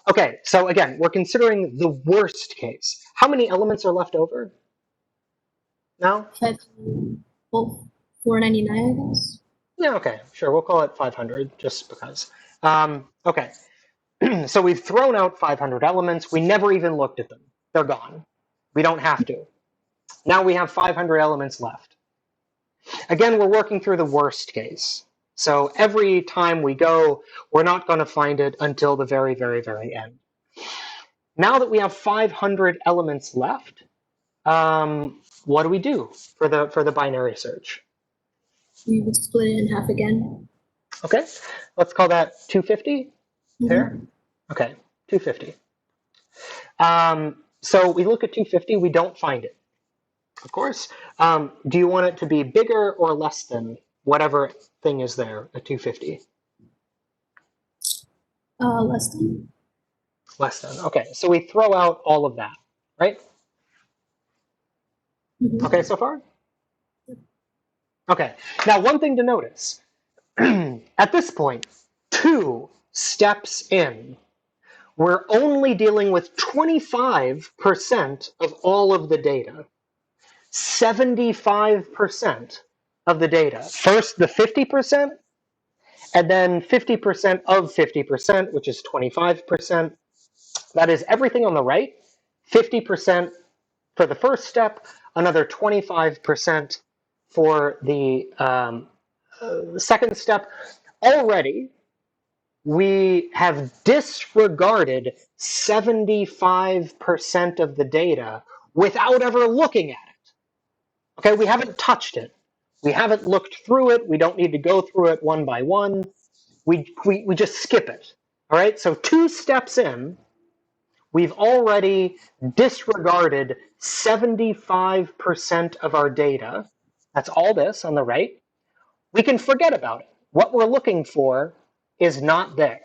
Okay, so again, we're considering the worst case. How many elements are left over now? 499, I guess. Yeah, okay, sure. We'll call it 500 just because. Okay, so we've thrown out 500 elements. We never even looked at them. They're gone. We don't have to. Now we have 500 elements left. Again, we're working through the worst case. So every time we go, we're not going to find it until the very, very, very end. Now that we have 500 elements left, what do we do for the binary search? We would split it in half again. Okay, let's call that 250. There? Okay, 250. So we look at 250, we don't find it, of course. Do you want it to be bigger or less than whatever thing is there at 250? Less than. Less than, okay. So we throw out all of that, right? Okay, so far? Okay, now one thing to notice. At this point, 2 steps in, we're only dealing with 25% of all of the data. 75% of the data. First the 50%, and then 50% of 50%, which is 25%. That is everything on the right. 50% for the first step, another 25% for the second step. Already, we have disregarded 75% of the data without ever looking at it. Okay, we haven't touched it. We haven't looked through it. We don't need to go through it one by one. We just skip it. All right, so 2 steps in, we've already disregarded 75% of our data. That's all this on the right. We can forget about it. What we're looking for is not there.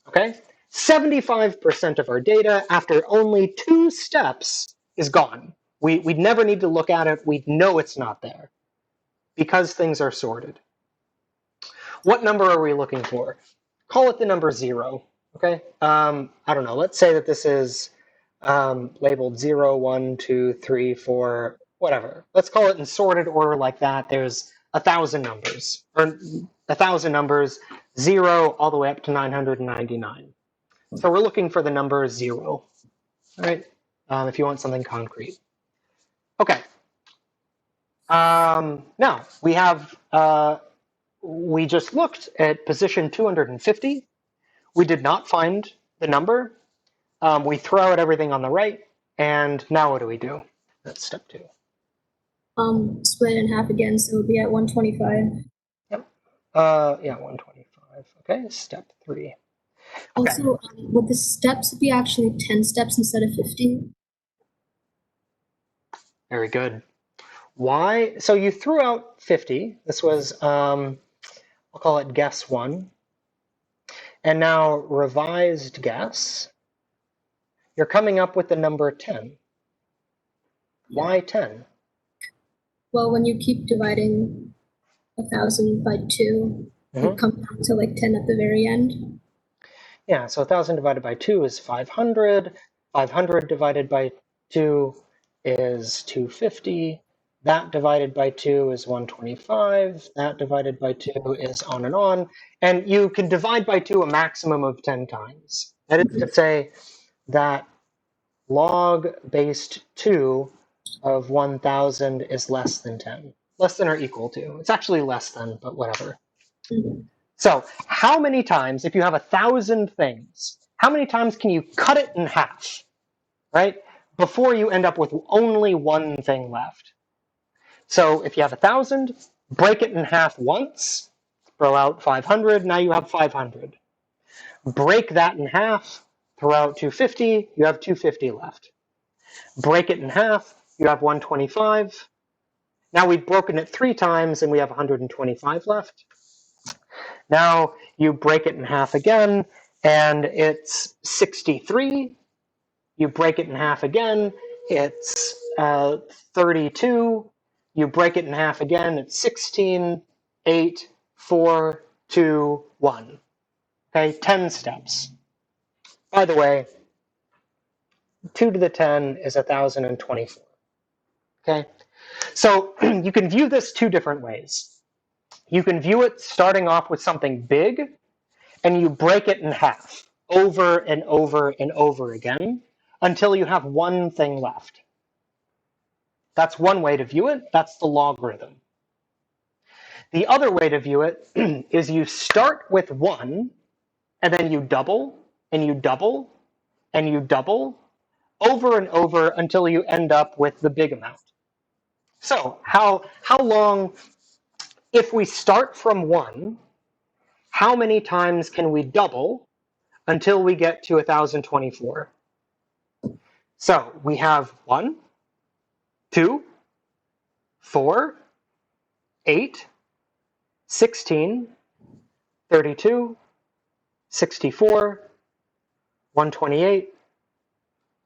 Okay? 75% of our data after only 2 steps is gone. We'd never need to look at it. We know it's not there because things are sorted. What number are we looking for? Call it the number 0. Okay? I don't know. Let's say that this is labeled 0, 1, 2, 3, 4, whatever. Let's call it in sorted order like that. There's 1,000 numbers, or 1,000 numbers, 0 all the way up to 999. So we're looking for the number 0. All right? If you want something concrete. Okay. Now we have. We just looked at position 250. We did not find the number. We throw out everything on the right, and now what do? That's step 2. Split it in half again, so it would be at 125. Yep. Yeah, 125. Okay, step 3. Okay. Also, would the steps be actually 10 steps instead of 50? Very good. Why? So you threw out 50. This was, I'll call it guess 1. And now revised guess. You're coming up with the number 10. Why 10? Well, when you keep dividing 1,000 by 2, you come down to like 10 at the very end. Yeah, so 1,000 divided by 2 is 500. 500 divided by 2 is 250. That divided by 2 is 125. That divided by 2 is on. And you can divide by 2 a maximum of 10 times. That is to say that log based 2 of 1,000 is less than 10. Less than or equal to. It's actually less than, but whatever. So how many times, if you have 1,000 things, how many times can you cut it in half, right? Before you end up with only one thing left. So if you have 1,000, break it in half once, throw out 500, now you have 500. Break that in half, throw out 250, you have 250 left. Break it in half, you have 125. Now we've broken it 3 times and we have 125 left. Now you break it in half again and it's 63. You break it in half again, it's 32. You break it in half again, it's 16, 8, 4, 2, 1. Okay, 10 steps. By the way, 2 to the 10 is 1,024. Okay, so you can view this 2 different ways. You can view it starting off with something big, and you break it in half over and over and over again until you have one thing left. That's one way to view it. That's the logarithm. The other way to view it is you start with 1, and then you double, and you double, and you double, over and over until you end up with the big amount. So how long, if we start from 1, how many times can we double until we get to 1,024? So we have 1, 2, 4, 8, 16, 32, 64, 128,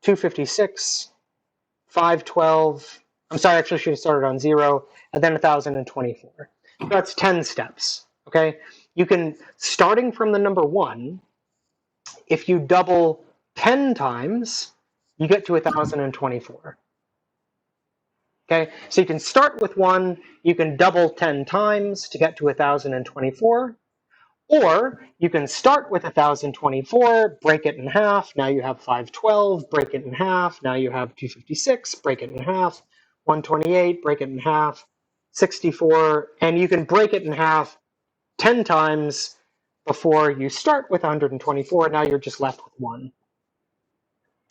256, 512. I'm sorry, I actually should have started on 0, and then 1,024. So that's 10 steps, okay? You can, starting from the number 1, if you double 10 times, you get to 1,024. Okay, so you can start with 1, you can double 10 times to get to 1,024, or you can start with 1,024, break it in half, now you have 512, break it in half, now you have 256, break it in half, 128, break it in half, 64, and you can break it in half 10 times before you start with 124, now you're just left with 1.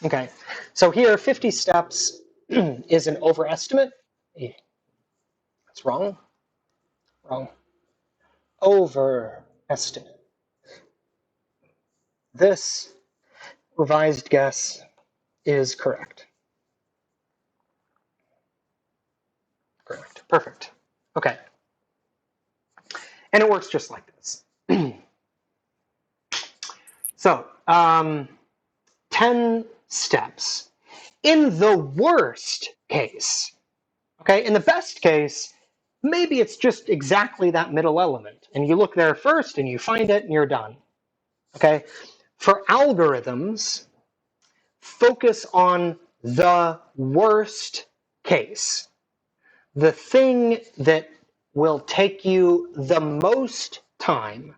Okay, so here 50 steps is an overestimate. That's wrong. Wrong. Overestimate. This revised guess is correct. Correct. Perfect. Okay. And it works just like this. So, 10 steps. In the worst case, okay, in the best case, maybe it's just exactly that middle element. And you look there first and you find it and you're done. Okay? For algorithms, focus on the worst case. The thing that will take you the most time.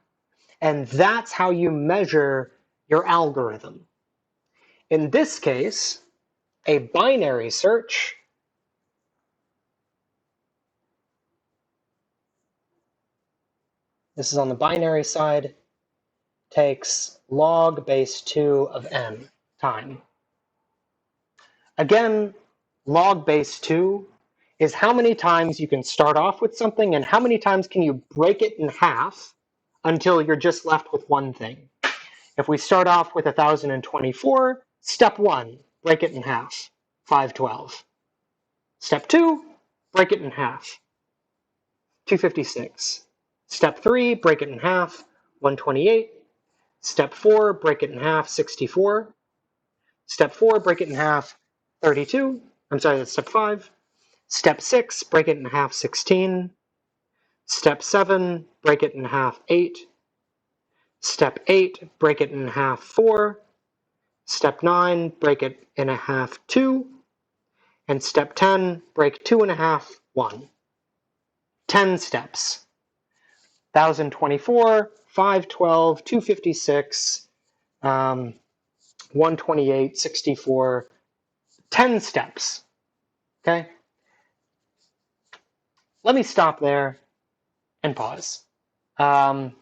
And that's how you measure your algorithm. In this case, a binary search this is on the binary side, takes log base 2 of n time. Again, log base 2 is how many times you can start off with something and how many times can you break it in half until you're just left with one thing. If we start off with 1,024, step 1, break it in half, 512. Step 2, break it in half, 256. Step 3, break it in half, 128. Step 4, break it in half, 64. Step 4, break it in half, 32. I'm sorry, that's step 5. Step 6, break it in half, 16. Step 7, break it in half, 8. Step 8, break it in half, 4. Step 9, break it in a half, 2. And step 10, break 2 and a half, 1. 10 steps. 1,024, 512, 256, 128, 64, 10 steps. Okay? Let me stop there and pause. One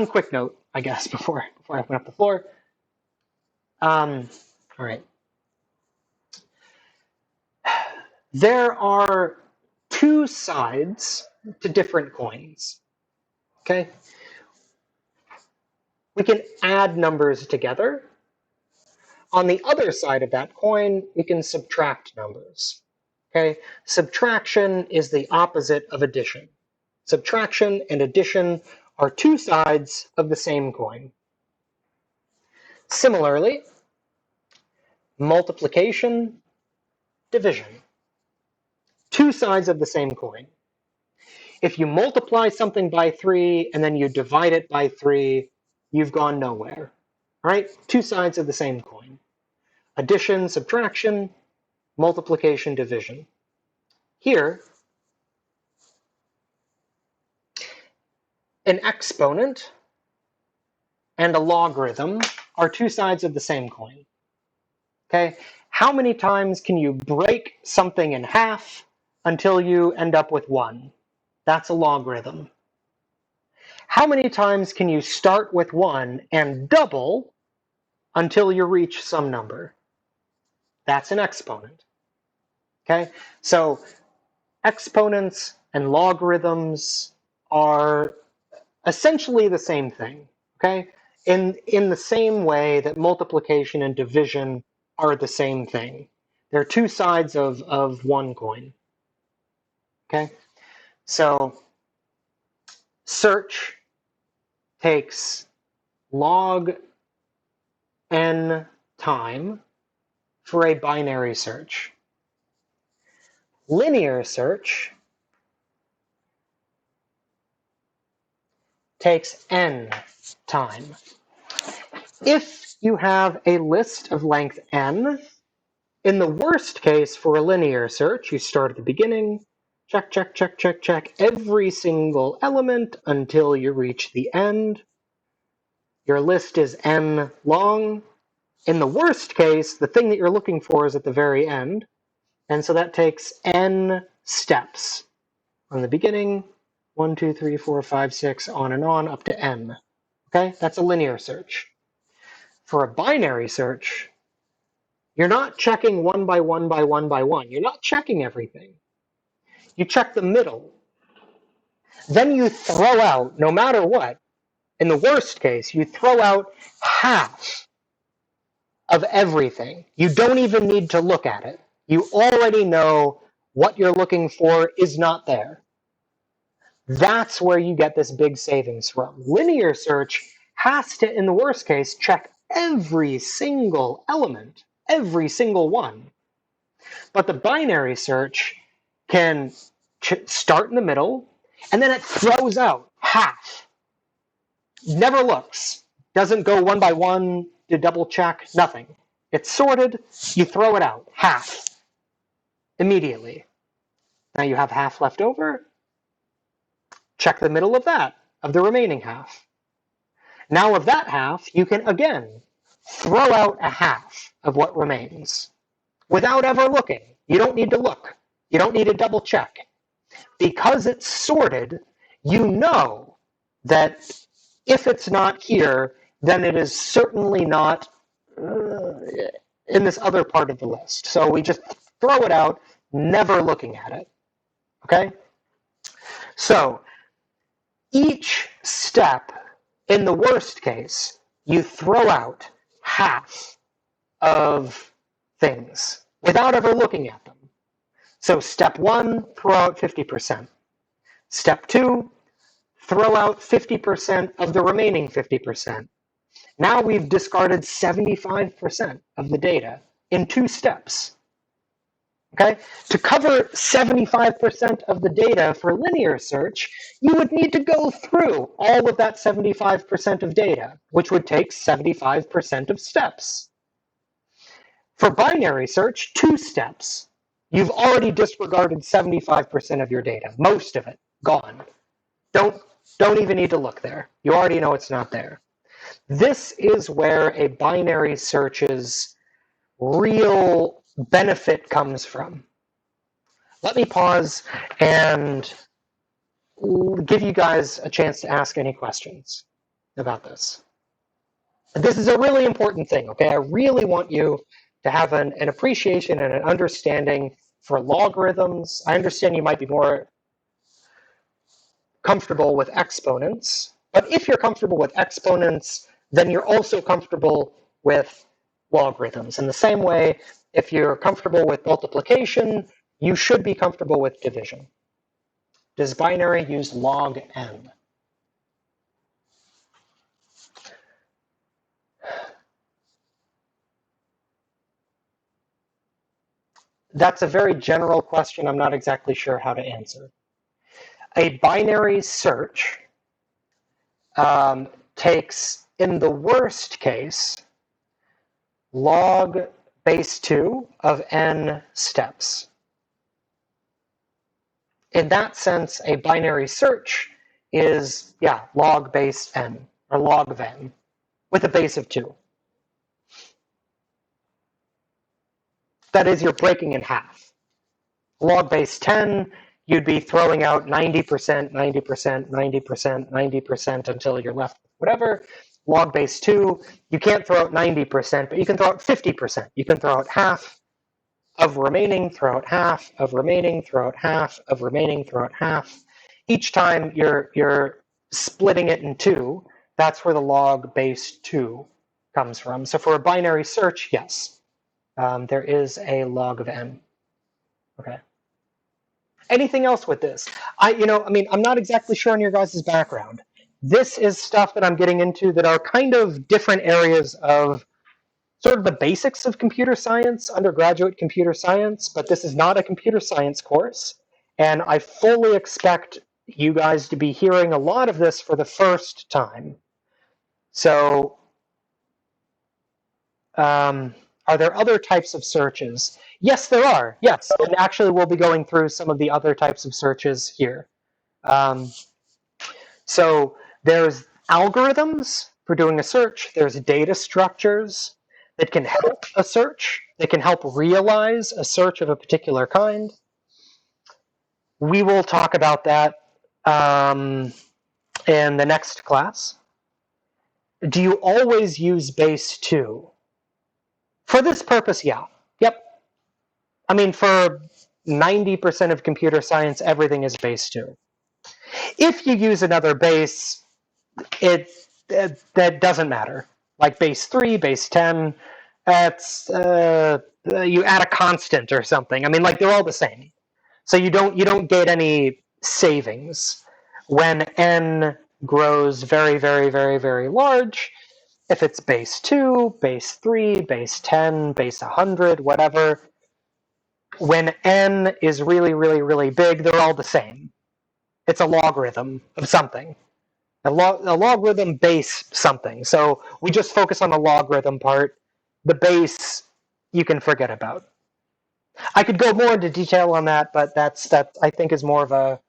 quick note, I guess, before I open up the floor. All right. There are two sides to different coins. Okay? We can add numbers together. On the other side of that coin, we can subtract numbers. Okay? Subtraction is the opposite of addition. Subtraction and addition are two sides of the same coin. Similarly, multiplication, division. Two sides of the same coin. If you multiply something by 3 and then you divide it by 3, you've gone nowhere. All right? Two sides of the same coin. Addition, subtraction, multiplication, division. Here, an exponent and a logarithm are two sides of the same coin. Okay? How many times can you break something in half until you end up with 1? That's a logarithm. How many times can you start with 1 and double until you reach some number? That's an exponent. Okay? So exponents and logarithms are essentially the same thing. Okay? In the same way that multiplication and division are the same thing. They're two sides of one coin. Okay? So search takes log n time for a binary search. Linear search takes n time. If you have a list of length n, in the worst case for a linear search, you start at the beginning, check, check, check, check, check every single element until you reach the end. Your list is n long. In the worst case, the thing that you're looking for is at the very end, and so that takes n steps. From the beginning, 1, 2, 3, 4, 5, 6, on and on, up to n. Okay, that's a linear search. For a binary search, you're not checking one by one by one by one. You're not checking everything. You check the middle. Then you throw out, no matter what, in the worst case, you throw out half of everything. You don't even need to look at it. You already know what you're looking for is not there. That's where you get this big savings from. Linear search has to, in the worst case, check every single element, every single one. But the binary search can start in the middle, and then it throws out half. Never looks. Doesn't go one by one to double check, nothing. It's sorted, you throw it out, half, immediately. Now you have half left over, check the middle of that, of the remaining half. Now of that half, you can again throw out a half of what remains without ever looking. You don't need to look. You don't need to double check. Because it's sorted, you know that if it's not here, then it is certainly not in this other part of the list. So we just throw it out, never looking at it. Okay? So each step, in the worst case, you throw out half of things without ever looking at them. So step 1, throw out 50%. Step 2, throw out 50% of the remaining 50%. Now we've discarded 75% of the data in 2 steps. Okay? To cover 75% of the data for linear search, you would need to go through all of that 75% of data, which would take 75% of steps. For binary search, 2 steps. You've already disregarded 75% of your data, most of it, gone. Don't even need to look there. You already know it's not there. This is where a binary search's real benefit comes from. Let me pause and give you guys a chance to ask any questions about this. This is a really important thing, okay? I really want you to have an appreciation and an understanding for logarithms. I understand you might be more comfortable with exponents, but if you're comfortable with exponents, then you're also comfortable with logarithms. In the same way, if you're comfortable with multiplication, you should be comfortable with division. Does binary use log n? That's a very general question. I'm not exactly sure how to answer. A binary search takes, in the worst case, log base 2 of n steps. In that sense, a binary search is, log base n, or log of n, with a base of 2. That is, you're breaking in half. Log base 10, you'd be throwing out 90%, 90%, 90%, 90% until you're left with whatever. Log base 2, you can't throw out 90%, but you can throw out 50%. You can throw out half of remaining, throw out half of remaining, throw out half of remaining, throw out half. Each time you're splitting it in 2, that's where the log base 2 comes from. So for a binary search, yes, there is a log of n. Okay. Anything else with this? I'm not exactly sure on your guys' background. This is stuff that I'm getting into that are kind of different areas of sort of the basics of computer science, undergraduate computer science, but this is not a computer science course. And I fully expect you guys to be hearing a lot of this for the first time. So Are there other types of searches? Yes, there are. Yes, and actually we'll be going through some of the other types of searches here. So there's algorithms for doing a search. There's data structures that can help a search. They can help realize a search of a particular kind. We will talk about that in the next class. Do you always use base 2? For this purpose, yeah. Yep. I mean, for 90% of computer science, everything is base 2. If you use another base, that doesn't matter. Like base 3, base 10, that's you add a constant or something. I mean, like they're all the same. So you don't get any savings when n grows very, very, very, very large. If it's base 2, base 3, base 10, base 100, whatever, when n is really, really, really big, they're all the same. It's a logarithm of something. A logarithm base something. So we just focus on the logarithm part. The base you can forget about. I could go more into detail on that, but that I think is more of a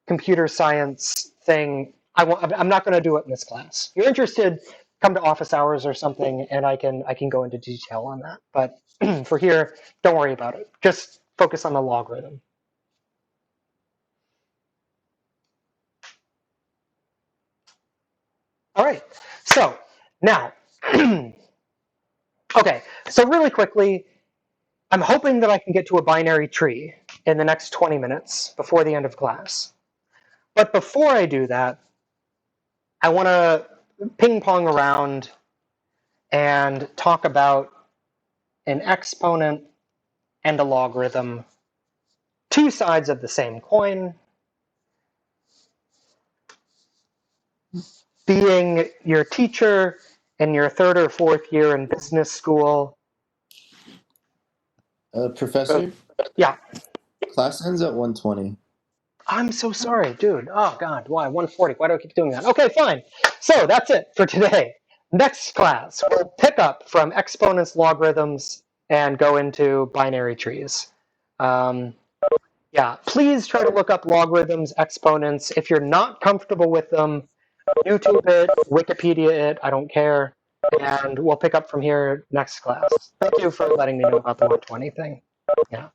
computer science thing. I'm not going to do it in this class. If you're interested, come to office hours or something, and I can go into detail on that. But for here, don't worry about it. Just focus on the logarithm. All right. So now, okay. So really quickly, I'm hoping that I can get to a binary tree in the next 20 minutes before the end of class. But before I do that, I want to ping pong around and talk about an exponent and a logarithm, two sides of the same coin. Being your teacher in your 3rd or 4th year in business school. Professor? Yeah. Class ends at 1:20. I'm so sorry, dude. Oh, God. Why? 1:40. Why do I keep doing that? Okay, fine. So that's it for today. Next class, we'll pick up from exponents, logarithms, and go into binary trees. Yeah, please try to look up logarithms, exponents. If you're not comfortable with them, YouTube it, Wikipedia it, I don't care. And we'll pick up from here next class. Thank you for letting me know about the 120 thing. Yeah.